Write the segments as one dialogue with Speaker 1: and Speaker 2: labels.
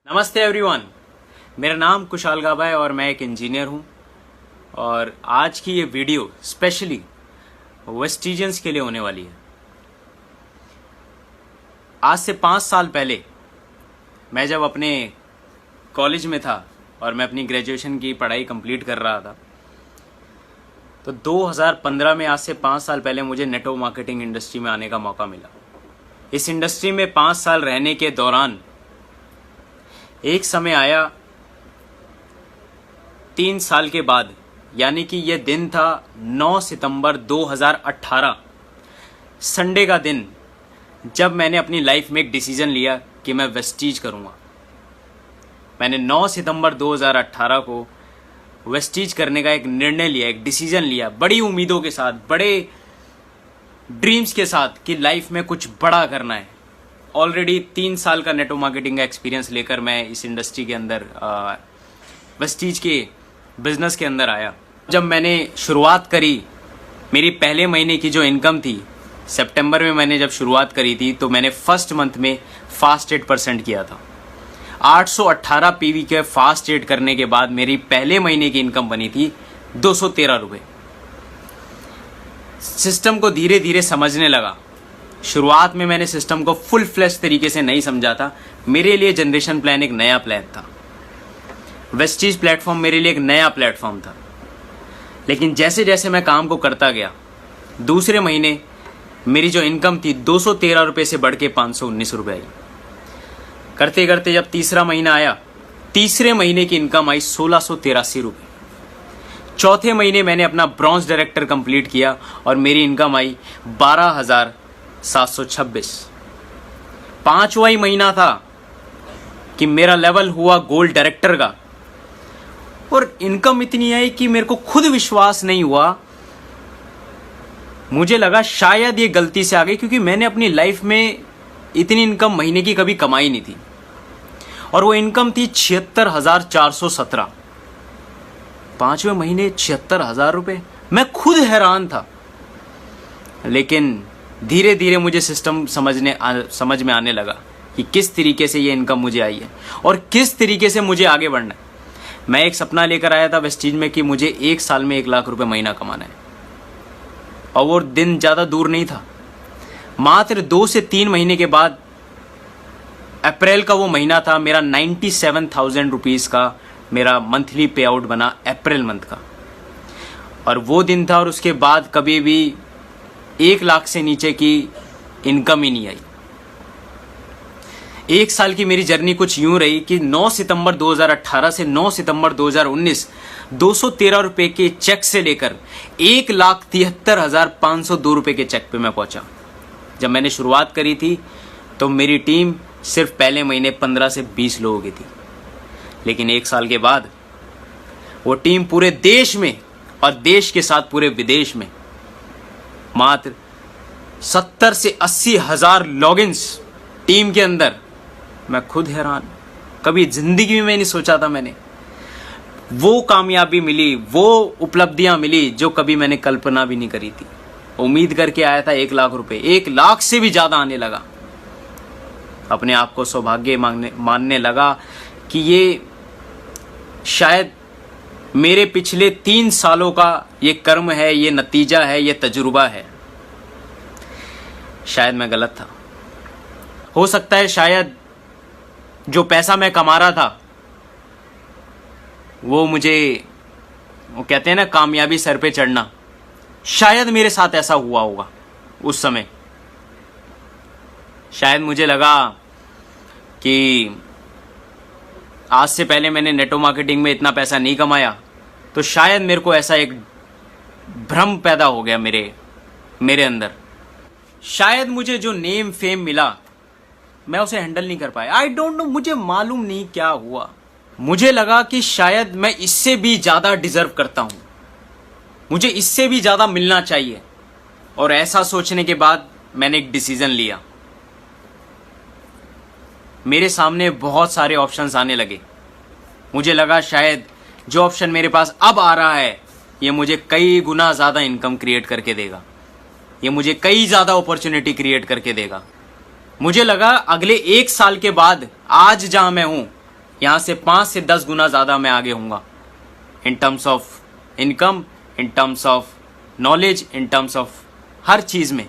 Speaker 1: नमस्ते एवरीवन, मेरा नाम कुशाल गाबा है और मैं एक इंजीनियर हूं। और आज की ये वीडियो स्पेशली वेस्टिजियंस के लिए होने वाली है। आज से 5 साल पहले मैं जब अपने कॉलेज में था और मैं अपनी ग्रेजुएशन की पढ़ाई कंप्लीट कर रहा था, तो 2015 में, आज से 5 साल पहले, मुझे नेटवर्क मार्केटिंग इंडस्ट्री में आने का मौका मिला। इस इंडस्ट्री में 5 साल रहने के दौरान एक समय आया 3 साल के बाद, यानी कि यह दिन था 9 सितंबर 2018, संडे का दिन, जब मैंने अपनी लाइफ में एक डिसीजन लिया कि मैं वेस्टीज करूंगा। मैंने 9 सितंबर 2018 को वेस्टीज करने का एक निर्णय लिया, एक डिसीजन लिया, बड़ी उम्मीदों के साथ, बड़े ड्रीम्स के साथ कि लाइफ में कुछ बड़ा करना है। ऑलरेडी 3 साल का नेटवर्क मार्केटिंग का एक्सपीरियंस लेकर मैं इस इंडस्ट्री के अंदर, वेस्टीज के बिजनेस के अंदर आया। जब मैंने शुरुआत करी, मेरी पहले महीने की जो इनकम थी, सितंबर में मैंने जब शुरुआत करी थी, तो मैंने फर्स्ट मंथ में फास्ट 8% किया था। 818 पीवी के फास्ट 8 करने के बाद मेरी पहले महीने की इनकम बनी थी 213 रुपये। सिस्टम को धीरे धीरे समझने लगा। शुरुआत में मैंने सिस्टम को फुल फ्लैश तरीके से नहीं समझा था। मेरे लिए जनरेशन प्लान एक नया प्लान था, वेस्टीज प्लेटफॉर्म मेरे लिए एक नया प्लेटफॉर्म था। लेकिन जैसे जैसे मैं काम को करता गया, दूसरे महीने मेरी जो इनकम थी 213 रुपये से बढ़ के 519 रुपये आई। करते करते जब तीसरा महीना आया, तीसरे महीने की इनकम आई 1683 रुपये। चौथे महीने मैंने अपना ब्रॉन्ज डायरेक्टर कंप्लीट किया और मेरी इनकम आई 12,726। पांचवा ही महीना था कि मेरा लेवल हुआ गोल्ड डायरेक्टर का, और इनकम इतनी आई कि मेरे को खुद विश्वास नहीं हुआ। मुझे लगा शायद ये गलती से आ गई, क्योंकि मैंने अपनी लाइफ में इतनी इनकम महीने की कभी कमाई नहीं थी। और वो इनकम थी 76,417। पांचवें महीने 76,000 रुपये। मैं खुद हैरान था। लेकिन धीरे धीरे मुझे सिस्टम समझ में आने लगा कि किस तरीके से ये इनकम मुझे आई है और किस तरीके से मुझे आगे बढ़ना है। मैं एक सपना लेकर आया था वेस्टीज में कि मुझे 1 साल में 1 लाख रुपए महीना कमाना है, और वो दिन ज़्यादा दूर नहीं था। मात्र 2 से 3 महीने के बाद, अप्रैल का वो महीना था, मेरा 97,000 रुपीज़ का मेरा मंथली पे आउट बना अप्रैल मंथ का। और वो दिन था, और उसके बाद कभी भी 1 लाख से नीचे की इनकम ही नहीं आई। 1 साल की मेरी जर्नी कुछ यूं रही कि 9 सितंबर 2018 से 9 सितंबर 2019 213 रुपये के चेक से लेकर 1,73,502 रुपये के चेक पे मैं पहुंचा। जब मैंने शुरुआत करी थी तो मेरी टीम सिर्फ पहले महीने 15 से 20 लोगों की थी। लेकिन 1 साल के बाद वो टीम पूरे देश में, और देश के साथ पूरे विदेश में, मात्र 70 से 80 हज़ार लॉगिन्स टीम के अंदर। मैं खुद हैरान, कभी जिंदगी में नहीं सोचा था मैंने वो कामयाबी मिली, वो उपलब्धियां मिली जो कभी मैंने कल्पना भी नहीं करी थी। उम्मीद करके आया था 1 लाख रुपए, 1 लाख से भी ज्यादा आने लगा। अपने आप को सौभाग्य मानने लगा कि ये शायद मेरे पिछले 3 सालों का ये कर्म है, ये नतीजा है, ये तजुर्बा है। शायद मैं गलत था। हो सकता है शायद जो पैसा मैं कमा रहा था वो कहते हैं ना, कामयाबी सर पे चढ़ना, शायद मेरे साथ ऐसा हुआ होगा उस समय। शायद मुझे लगा कि आज से पहले मैंने नेटवर्क मार्केटिंग में इतना पैसा नहीं कमाया, तो शायद मेरे को ऐसा एक भ्रम पैदा हो गया मेरे अंदर। शायद मुझे जो नेम फेम मिला, मैं उसे हैंडल नहीं कर पाया। आई डोंट नो, मुझे मालूम नहीं क्या हुआ। मुझे लगा कि शायद मैं इससे भी ज्यादा डिजर्व करता हूं, मुझे इससे भी ज्यादा मिलना चाहिए। और ऐसा सोचने के बाद मैंने एक डिसीजन लिया। मेरे सामने बहुत सारे ऑप्शंस आने लगे। मुझे लगा शायद जो ऑप्शन मेरे पास अब आ रहा है, ये मुझे कई गुना ज्यादा इनकम क्रिएट करके देगा, ये मुझे कई ज्यादा अपॉर्चुनिटी क्रिएट करके देगा। मुझे लगा अगले 1 साल के बाद आज जहां मैं हूं यहाँ से 5 से 10 गुना ज़्यादा मैं आगे हूँगा, in terms of income, in terms of knowledge, in terms of हर चीज़ में।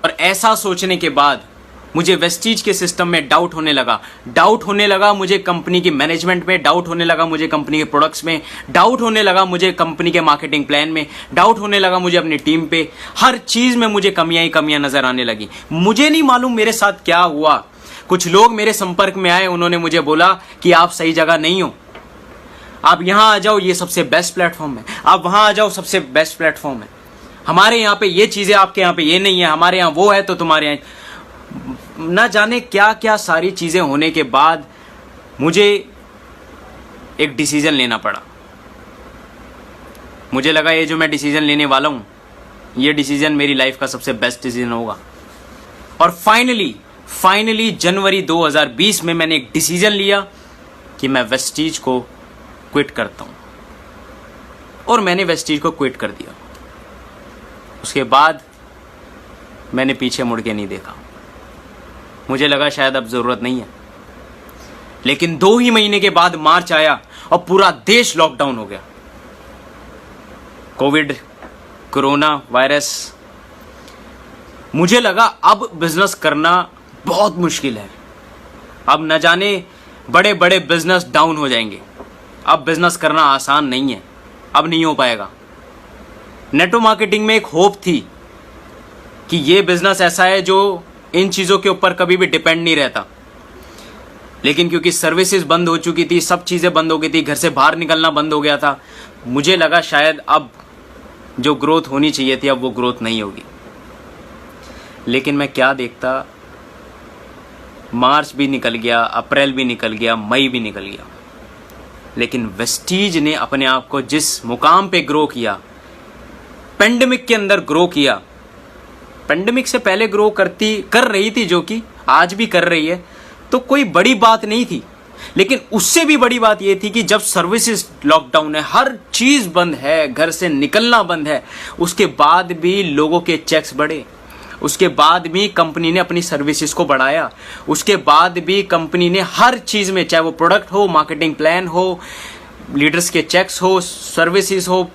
Speaker 1: और ऐसा सोचने के बाद मुझे वेस्टीज के सिस्टम में डाउट होने लगा मुझे कंपनी की मैनेजमेंट में, डाउट होने लगा मुझे कंपनी के प्रोडक्ट्स में, डाउट होने लगा मुझे कंपनी के मार्केटिंग प्लान में, डाउट होने लगा मुझे अपनी टीम पे। हर चीज़ में मुझे कमियां ही कमियां नजर आने लगी। मुझे नहीं मालूम मेरे साथ क्या हुआ। कुछ लोग मेरे संपर्क में आए, उन्होंने मुझे बोला कि आप सही जगह नहीं हो, आप यहाँ आ जाओ, ये सबसे बेस्ट प्लेटफॉर्म है, आप वहाँ आ जाओ, सबसे बेस्ट प्लेटफॉर्म है, हमारे यहाँ पे ये चीज़ें आपके यहाँ पे ये नहीं है, हमारे यहाँ वो है तो तुम्हारे यहाँ। ना जाने क्या क्या सारी चीज़ें होने के बाद मुझे एक डिसीजन लेना पड़ा। मुझे लगा ये जो मैं डिसीजन लेने वाला हूँ, ये डिसीजन मेरी लाइफ का सबसे बेस्ट डिसीजन होगा। और फाइनली जनवरी 2020 में मैंने एक डिसीजन लिया कि मैं वेस्टीज को क्विट करता हूँ, और मैंने वेस्टीज को क्विट कर दिया। उसके बाद मैंने पीछे मुड़ के नहीं देखा। मुझे लगा शायद अब ज़रूरत नहीं है, लेकिन 2 ही महीने के बाद मार्च आया और पूरा देश लॉकडाउन हो गया। Covid, corona virus. मुझे लगा अब बिजनेस करना बहुत मुश्किल है, अब न जाने बड़े बड़े बिजनेस डाउन हो जाएंगे, अब बिजनेस करना आसान नहीं है, अब नहीं हो पाएगा। नेटवर्क मार्केटिंग में एक होप थी कि ये बिजनेस ऐसा है जो इन चीज़ों के ऊपर कभी भी डिपेंड नहीं रहता, लेकिन क्योंकि सर्विसेज बंद हो चुकी थी, सब चीज़ें बंद हो गई थी, घर से बाहर निकलना बंद हो गया था, मुझे लगा शायद अब जो ग्रोथ होनी चाहिए थी अब वो ग्रोथ नहीं होगी। लेकिन मैं क्या देखता, मार्च भी निकल गया, अप्रैल भी निकल गया, मई भी निकल गया, लेकिन वेस्टीज ने अपने आप को जिस मुकाम पे ग्रो किया, पेंडेमिक के अंदर ग्रो किया, पेंडेमिक से पहले ग्रो कर रही थी, जो कि आज भी कर रही है, तो कोई बड़ी बात नहीं थी। लेकिन उससे भी बड़ी बात यह थी कि जब सर्विसेज लॉकडाउन है, हर चीज़ बंद है, घर से निकलना बंद है, उसके बाद भी लोगों के चेक्स बढ़े, उसके बाद भी कंपनी ने अपनी सर्विसेज को बढ़ाया, उसके बाद भी कंपनी ने हर चीज़ में, चाहे वो प्रोडक्ट हो, मार्केटिंग प्लान हो, लीडर्स के चेक्स हो, सर्विसेज हो,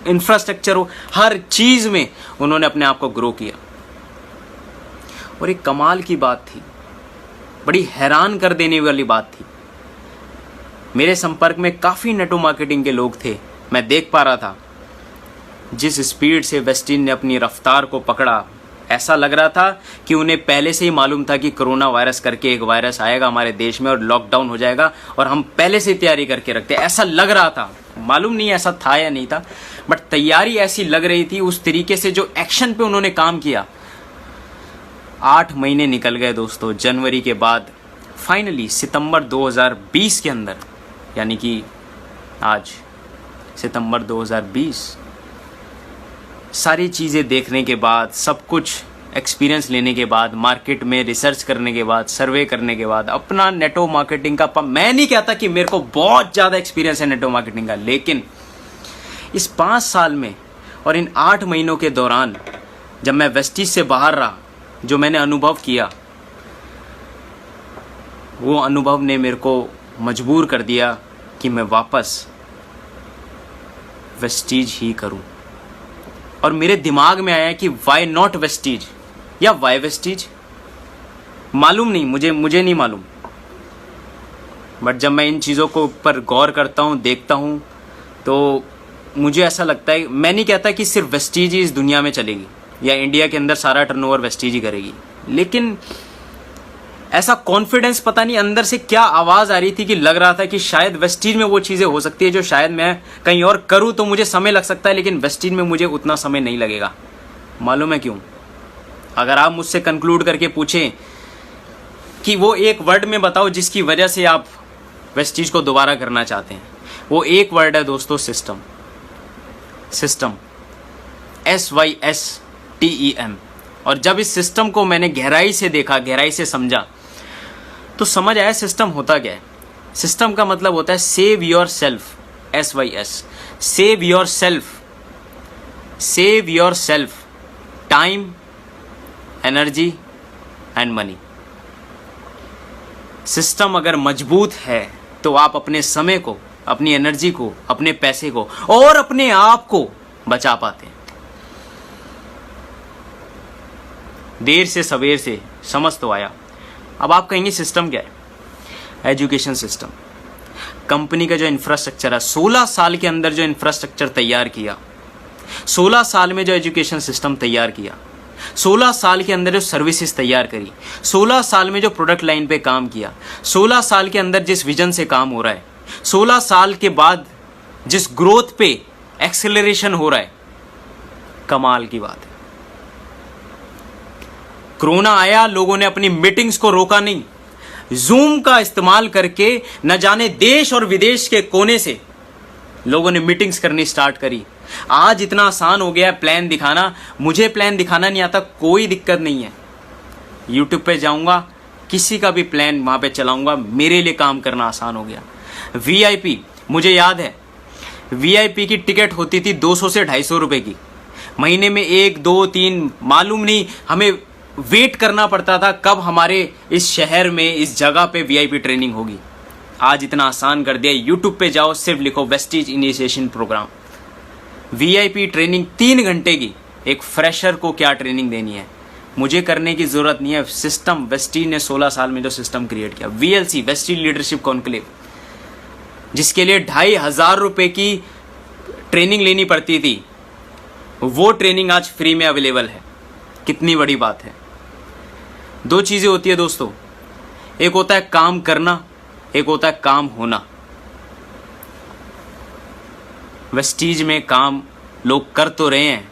Speaker 1: इंफ्रास्ट्रक्चर हो, हर चीज़ में उन्होंने अपने आप को ग्रो किया। और एक कमाल की बात थी, बड़ी हैरान कर देने वाली बात थी। मेरे संपर्क में काफ़ी नेटवर्क मार्केटिंग के लोग थे, मैं देख पा रहा था जिस स्पीड से वेस्टीज ने अपनी रफ्तार को पकड़ा, ऐसा लग रहा था कि उन्हें पहले से ही मालूम था कि कोरोना वायरस करके एक वायरस आएगा हमारे देश में और लॉकडाउन हो जाएगा, और हम पहले से तैयारी करके रखते, ऐसा लग रहा था। मालूम नहीं ऐसा था या नहीं था, बट तैयारी ऐसी लग रही थी। उस तरीके से जो एक्शन पे उन्होंने काम किया। 8 महीने निकल गए दोस्तों। जनवरी के बाद फाइनली सितंबर 2020 के अंदर, यानी कि आज सितंबर 2020, सारी चीज़ें देखने के बाद, सब कुछ एक्सपीरियंस लेने के बाद, मार्केट में रिसर्च करने के बाद, सर्वे करने के बाद, अपना नेटवर्क मार्केटिंग का, मैं नहीं कहता कि मेरे को बहुत ज़्यादा एक्सपीरियंस है नेटवर्क मार्केटिंग का, लेकिन इस 5 साल में और इन 8 महीनों के दौरान जब मैं वेस्टीज से बाहर रहा, जो मैंने अनुभव किया, वो अनुभव ने मेरे को मजबूर कर दिया कि मैं वापस वेस्टीज ही करूं। और मेरे दिमाग में आया कि वाई नॉट वेस्टीज या वाई वेस्टीज, मालूम नहीं, मुझे नहीं मालूम, बट जब मैं इन चीज़ों को ऊपर गौर करता हूँ, देखता हूँ, तो मुझे ऐसा लगता है, मैं नहीं कहता कि सिर्फ वेस्टीज ही इस दुनिया में चलेगी या इंडिया के अंदर सारा टर्नओवर वेस्टीज ही करेगी, लेकिन ऐसा कॉन्फिडेंस, पता नहीं अंदर से क्या आवाज़ आ रही थी कि लग रहा था कि शायद वेस्टीज में वो चीज़ें हो सकती है जो शायद मैं कहीं और करूँ तो मुझे समय लग सकता है, लेकिन वेस्टीज में मुझे उतना समय नहीं लगेगा। मालूम है क्यों? अगर आप मुझसे कंक्लूड करके पूछें कि वो एक वर्ड में बताओ जिसकी वजह से आप वेस्टीज को दोबारा करना चाहते हैं, वो एक वर्ड है दोस्तों, सिस्टम। System, SYSTEM। और जब इस सिस्टम को मैंने गहराई से देखा, गहराई से समझा, तो समझ आया सिस्टम होता क्या है। सिस्टम का मतलब होता है save your self, SYS, save your self, save your self, time, energy and money. System अगर मजबूत है तो आप अपने समय को, अपनी एनर्जी को, अपने पैसे को और अपने आप को बचा पाते हैं। देर से सवेर से समझ तो आया। अब आप कहेंगे सिस्टम क्या है? Education system. कंपनी का जो इंफ्रास्ट्रक्चर है, 16 साल के अंदर जो इंफ्रास्ट्रक्चर तैयार किया, 16 साल में जो एजुकेशन सिस्टम तैयार किया, 16 साल के अंदर जो सर्विसेज तैयार करी, 16 साल में जो प्रोडक्ट लाइन पे काम किया, 16 साल के अंदर जिस विजन से काम हो रहा है, 16 साल के बाद जिस ग्रोथ पे एक्सेलरेशन हो रहा है, कमाल की बात है। कोरोना आया, लोगों ने अपनी मीटिंग्स को रोका नहीं, जूम का इस्तेमाल करके न जाने देश और विदेश के कोने से लोगों ने मीटिंग्स करनी स्टार्ट करी। आज इतना आसान हो गया है प्लान दिखाना। मुझे प्लान दिखाना नहीं आता, कोई दिक्कत नहीं है। यूट्यूब पे जाऊंगा, किसी का भी प्लान वहां पे चलाऊंगा, मेरे लिए काम करना आसान हो गया। वीआईपी, मुझे याद है वीआईपी की टिकट होती थी 200 से 250 रुपए की। महीने में 1, 2, 3 मालूम नहीं, हमें वेट करना पड़ता था कब हमारे इस शहर में, इस जगह पे वीआईपी ट्रेनिंग होगी। आज इतना आसान कर दिया, यूट्यूब पे जाओ, सिर्फ लिखो Vestige initiation programme. VIP training 3 घंटे की। एक फ्रेशर को क्या ट्रेनिंग देनी है, मुझे करने की जरूरत नहीं है। सिस्टम वेस्टीज ने 16 साल में जो सिस्टम क्रिएट किया, वीएलसी, वेस्टीज लीडरशिप कॉन्क्लेव, जिसके लिए 2500 रुपए की ट्रेनिंग लेनी पड़ती थी, वो ट्रेनिंग आज फ्री में अवेलेबल है। कितनी बड़ी बात है। 2 चीजें होती है दोस्तों, एक होता है काम करना, एक होता है काम होना। वेस्टीज में काम लोग कर तो रहे हैं,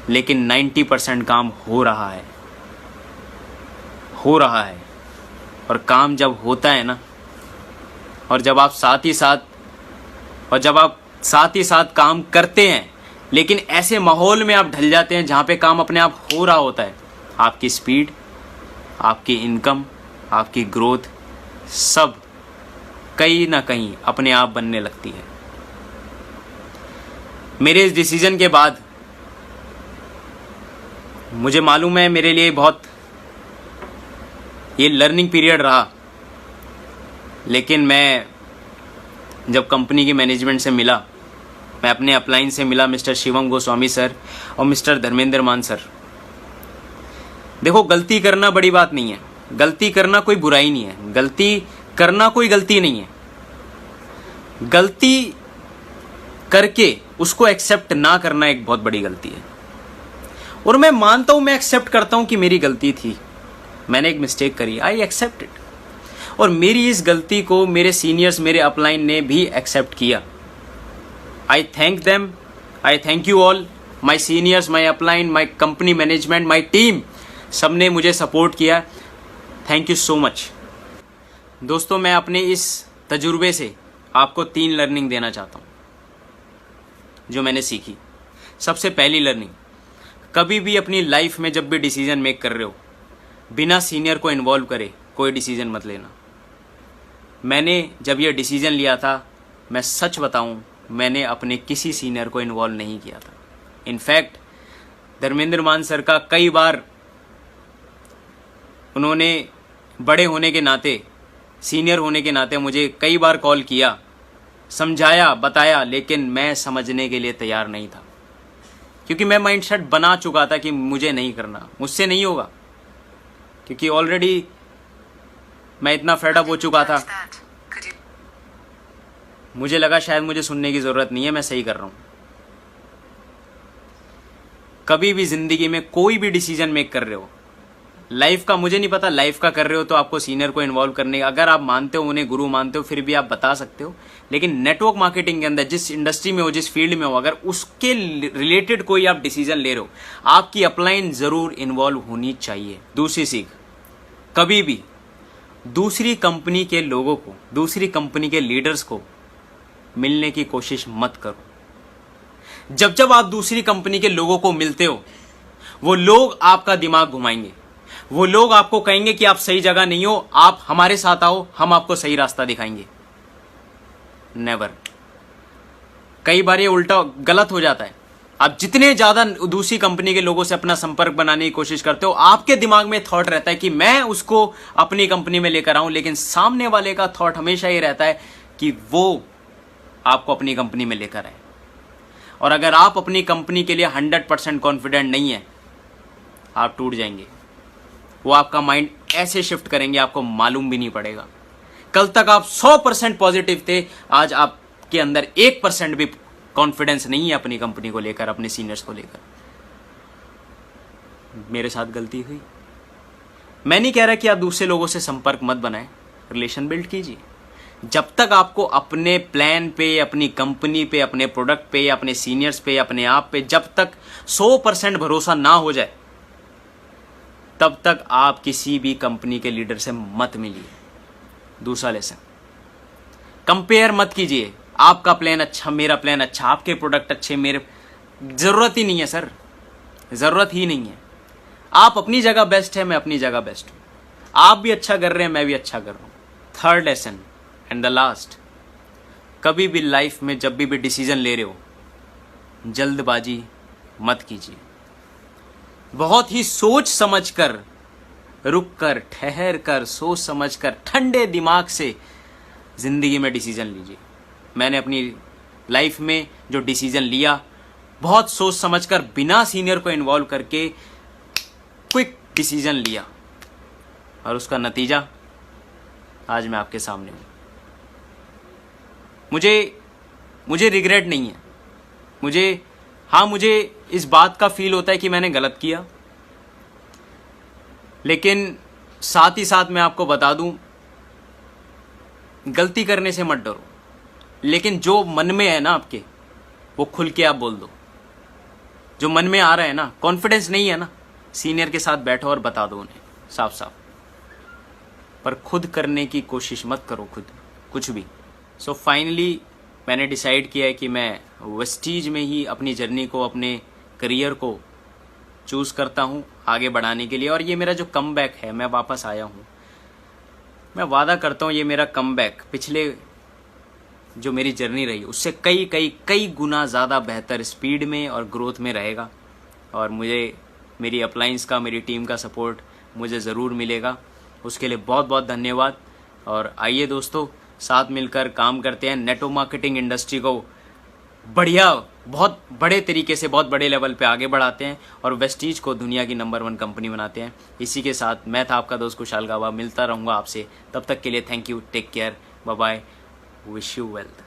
Speaker 1: लेकिन 90% काम हो रहा है। और काम जब होता है ना, और जब आप साथ ही साथ काम करते हैं, लेकिन ऐसे माहौल में आप ढल जाते हैं जहां पे काम अपने आप हो रहा होता है, आपकी स्पीड, आपकी इनकम, आपकी ग्रोथ सब कहीं ना कहीं अपने आप बनने लगती है। मेरे इस डिसीजन के बाद मुझे मालूम है मेरे लिए बहुत ये लर्निंग पीरियड रहा, लेकिन मैं जब कंपनी की मैनेजमेंट से मिला, मैं अपने अपलाइन से मिला, मिस्टर शिवम गोस्वामी सर और मिस्टर धर्मेंद्र मान सर। देखो, गलती करना बड़ी बात नहीं है, गलती करना कोई बुराई नहीं है, गलती करना कोई गलती नहीं है। गलती करके उसको एक्सेप्ट ना करना एक बहुत बड़ी गलती है। और मैं मानता हूं, मैं एक्सेप्ट करता हूं कि मेरी गलती थी, मैंने एक मिस्टेक करी, आई एक्सेप्ट इट। और मेरी इस गलती को मेरे सीनियर्स, मेरे अपलाइन ने भी एक्सेप्ट किया। आई thank them, I thank you all, my seniors, my upline, my company management, my team, सबने मुझे सपोर्ट किया। Thank you so much. दोस्तों, मैं अपने इस तजुर्बे से आपको 3 लर्निंग देना चाहता हूं जो मैंने सीखी। सबसे पहली लर्निंग, कभी भी अपनी लाइफ में जब भी डिसीजन मेक कर रहे हो, बिना सीनियर को इन्वॉल्व करे कोई डिसीजन मत लेना। मैंने जब यह डिसीजन लिया था, मैं सच बताऊं, मैंने अपने किसी सीनियर को इन्वॉल्व नहीं किया था। इनफैक्ट धर्मेंद्र मान सर का कई बार, उन्होंने बड़े होने के नाते, सीनियर होने के नाते मुझे कई बार कॉल किया, समझाया, बताया, लेकिन मैं समझने के लिए तैयार नहीं था, क्योंकि मैं माइंडसेट बना चुका था कि मुझे नहीं करना, मुझसे नहीं होगा, क्योंकि ऑलरेडी मैं इतना फेड अप हो चुका था। मुझे लगा शायद मुझे सुनने की जरूरत नहीं है, मैं सही कर रहा हूं। कभी भी जिंदगी में कोई भी डिसीजन मेक कर रहे हो, लाइफ का, मुझे नहीं पता लाइफ का कर रहे हो तो आपको सीनियर को इन्वॉल्व करने का, अगर आप मानते हो, उन्हें गुरु मानते हो, फिर भी आप बता सकते हो। लेकिन नेटवर्क मार्केटिंग के अंदर जिस इंडस्ट्री में हो, जिस फील्ड में हो, अगर उसके रिलेटेड कोई आप डिसीजन ले रहे हो, आपकी अपलाइन जरूर इन्वॉल्व होनी चाहिए। दूसरी सीख, कभी भी दूसरी कंपनी के लोगों को, दूसरी कंपनी के लीडर्स को मिलने की कोशिश मत करो। जब जब आप दूसरी कंपनी के लोगों को मिलते हो, वो लोग आपका दिमाग घुमाएंगे, वो लोग आपको कहेंगे कि आप सही जगह नहीं हो, आप हमारे साथ आओ, हम आपको सही रास्ता दिखाएंगे। नेवर। कई बार ये उल्टा गलत हो जाता है। आप जितने ज्यादा दूसरी कंपनी के लोगों से अपना संपर्क बनाने की कोशिश करते हो, आपके दिमाग में थॉट रहता है कि मैं उसको अपनी कंपनी में लेकर आऊं, लेकिन सामने वाले का थॉट हमेशा ये रहता है कि वो आपको अपनी कंपनी में लेकर आए। और अगर आप अपनी कंपनी के लिए 100% कॉन्फिडेंट नहीं है, आप टूट जाएंगे। वो आपका माइंड ऐसे शिफ्ट करेंगे, आपको मालूम भी नहीं पड़ेगा। कल तक आप 100% पॉजिटिव थे, आज आपके अंदर 1% भी कॉन्फिडेंस नहीं है अपनी कंपनी को लेकर, अपने सीनियर्स को लेकर। मेरे साथ गलती हुई। मैं नहीं कह रहा कि आप दूसरे लोगों से संपर्क मत बनाएं, रिलेशन बिल्ड कीजिए। जब तक आपको अपने प्लान पे, अपनी कंपनी पे, अपने प्रोडक्ट पे, अपने सीनियर्स पे, अपने आप पे जब तक 100% भरोसा ना हो जाए, तब तक आप किसी भी कंपनी के लीडर से मत मिलिए। दूसरा लेसन, कंपेयर मत कीजिए। आपका प्लान अच्छा, मेरा प्लान अच्छा, आपके प्रोडक्ट अच्छे, मेरे जरूरत ही नहीं है सर, जरूरत ही नहीं है। आप अपनी जगह बेस्ट है, मैं अपनी जगह बेस्ट हूं। आप भी अच्छा कर रहे हैं, मैं भी अच्छा कर रहा हूं। Third lesson and the last, कभी भी लाइफ में जब भी डिसीजन ले रहे हो, जल्दबाजी मत कीजिए। बहुत ही सोच समझकर, रुक कर, ठहर कर, सोच समझकर, ठंडे दिमाग से जिंदगी में डिसीजन लीजिए। मैंने अपनी लाइफ में जो डिसीजन लिया, बहुत सोच समझकर, बिना सीनियर को इन्वॉल्व करके क्विक डिसीजन लिया, और उसका नतीजा आज मैं आपके सामने हूं। मुझे रिग्रेट नहीं है। मुझे इस बात का फील होता है कि मैंने गलत किया, लेकिन साथ ही साथ मैं आपको बता दूं, गलती करने से मत डरो, लेकिन जो मन में है ना आपके, वो खुल के आप बोल दो। जो मन में आ रहा है ना, कॉन्फिडेंस नहीं है ना, सीनियर के साथ बैठो और बता दो उन्हें साफ साफ। पर खुद करने की कोशिश मत करो, खुद कुछ भी। सो फाइनली मैंने डिसाइड किया है कि मैं वेस्टीज में ही अपनी जर्नी को, अपने करियर को चूज़ करता हूँ आगे बढ़ाने के लिए। और ये मेरा जो कमबैक है, मैं वापस आया हूँ, मैं वादा करता हूँ ये मेरा कमबैक पिछले जो मेरी जर्नी रही उससे कई गुना ज़्यादा बेहतर स्पीड में और ग्रोथ में रहेगा। और मुझे मेरी अपलाइंस का, मेरी टीम का सपोर्ट मुझे ज़रूर मिलेगा। उसके लिए बहुत बहुत धन्यवाद। और आइए दोस्तों, साथ मिलकर काम करते हैं, नेटवर्क मार्केटिंग इंडस्ट्री को बढ़िया, बहुत बड़े तरीके से, बहुत बड़े लेवल पे आगे बढ़ाते हैं और वेस्टीज को दुनिया की नंबर 1 कंपनी बनाते हैं। इसी के साथ मैं था आपका दोस्त कुशाल गाबा, मिलता रहूँगा आपसे। तब तक के लिए thank you, take care, bye bye, wish you wealth.